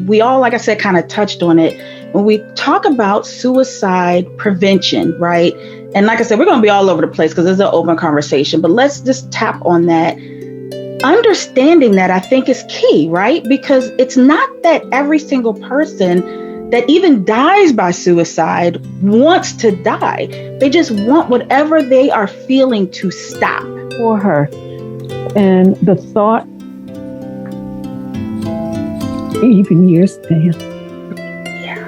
we all, like I said, kind of touched on it. When we talk about suicide prevention, right? And like I said, we're going to be all over the place because it's an open conversation, but let's just tap on that. Understanding that, I think, is key, right? Because it's not that every single person that even dies by suicide wants to die. They just want whatever they are feeling to stop. For her. And the thought, even years down. Yeah.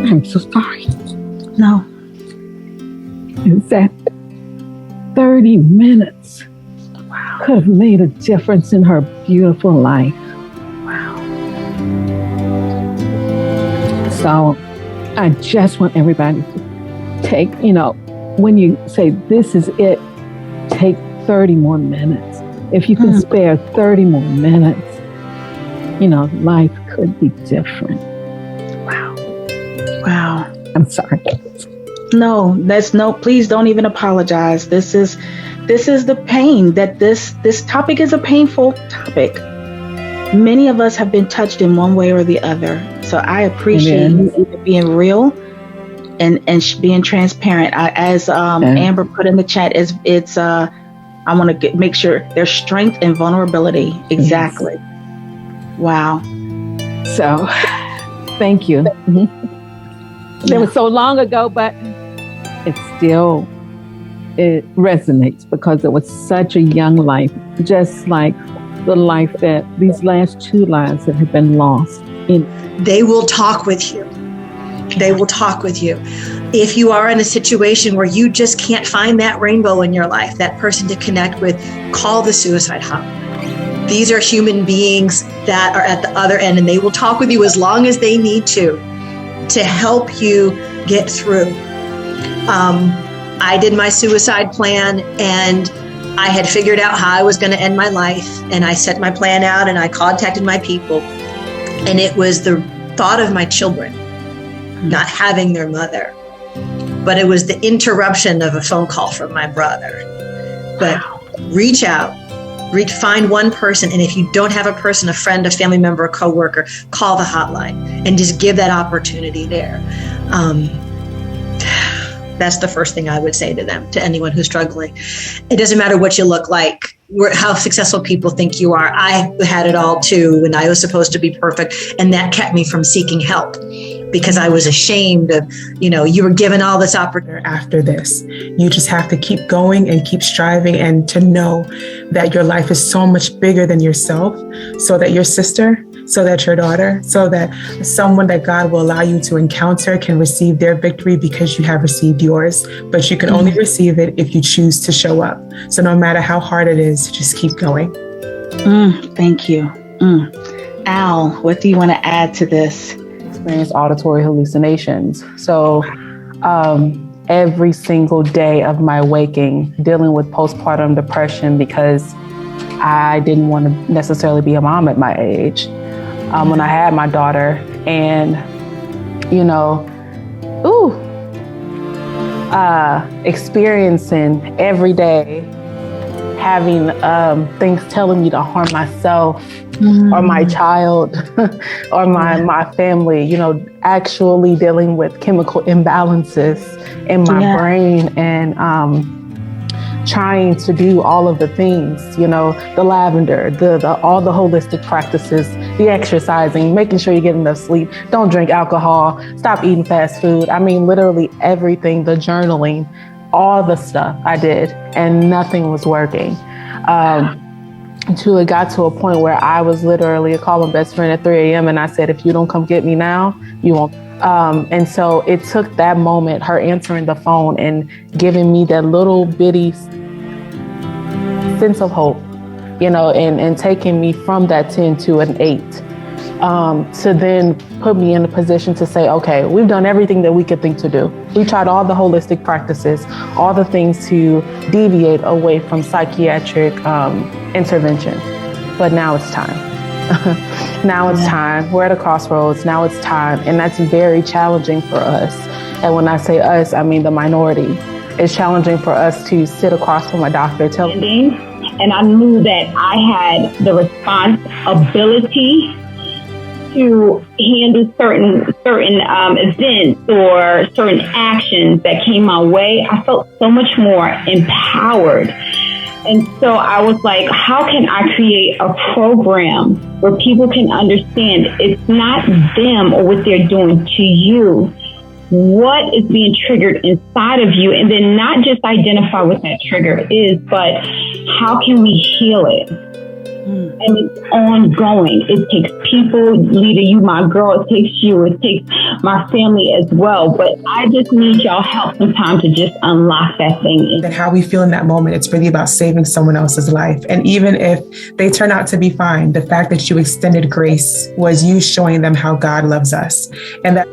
I'm so sorry. No. In fact, 30 minutes could have made a difference in her beautiful life. Wow. So I just want everybody to take, when you say this is it, take 30 more minutes. If you can spare 30 more minutes, life could be different. Wow. Wow. I'm sorry. No, please don't even apologize. This is the pain that this topic is a painful topic. Many of us have been touched in one way or the other. So I appreciate you being real and being transparent. As Amber put in the chat, it's I want to make sure there's strength and vulnerability. Exactly. Yes. Wow. So, thank you. It was so long ago, but it resonates because it was such a young life, just like the life that these last 2 lives that have been lost. They will talk with you. They will talk with you. If you are in a situation where you just can't find that rainbow in your life, that person to connect with, call the suicide hotline. These are human beings that are at the other end, and they will talk with you as long as they need to help you get through. I did my suicide plan, and I had figured out how I was going to end my life, and I set my plan out, and I contacted my people, and it was the thought of my children not having their mother, but it was the interruption of a phone call from my brother. But reach out, find one person, and if you don't have a person, a friend, a family member, a coworker, call the hotline and just give that opportunity there. That's the first thing I would say to them, to anyone who's struggling. It doesn't matter what you look like, how successful people think you are. I had it all too, and I was supposed to be perfect, and that kept me from seeking help because I was ashamed of, you were given all this opportunity. After this, you just have to keep going and keep striving, and to know that your life is so much bigger than yourself, so that your sister, so that your daughter, so that someone that God will allow you to encounter can receive their victory because you have received yours. But you can only receive it if you choose to show up. So no matter how hard it is, just keep going. Thank you. Al, what do you want to add to this? Experience auditory hallucinations. So every single day of my waking, dealing with postpartum depression because I didn't want to necessarily be a mom at my age. When I had my daughter, and experiencing every day having things telling me to harm myself or my child or my family, actually dealing with chemical imbalances in my brain and trying to do all of the things, the lavender, all the holistic practices, the exercising, making sure you get enough sleep, don't drink alcohol, stop eating fast food. I mean, literally everything, the journaling, all the stuff I did, and nothing was working. Until it got to a point where I was literally, I called my best friend at 3 a.m. and I said, if you don't come get me now, you won't. And so it took that moment, her answering the phone and giving me that little bitty sense of hope, and taking me from that 10 to an 8, to then put me in a position to say, okay, we've done everything that we could think to do. We tried all the holistic practices, all the things to deviate away from psychiatric intervention. But now it's time. Now it's time. We're at a crossroads. Now it's time. And that's very challenging for us. And when I say us, I mean the minority. It's challenging for us to sit across from a doctor, tell me. And I knew that I had the responsibility to handle certain events or certain actions that came my way. I felt so much more empowered. And so I was like, how can I create a program where people can understand it's not them or what they're doing to you, what is being triggered inside of you, and then not just identify what that trigger is, but how can we heal it? And it's ongoing. It takes people, Lita, you, my girl, it takes you, it takes my family as well. But I just need y'all help sometimes to just unlock that thing. That how we feel in that moment, it's really about saving someone else's life. And even if they turn out to be fine, the fact that you extended grace was you showing them how God loves us. And that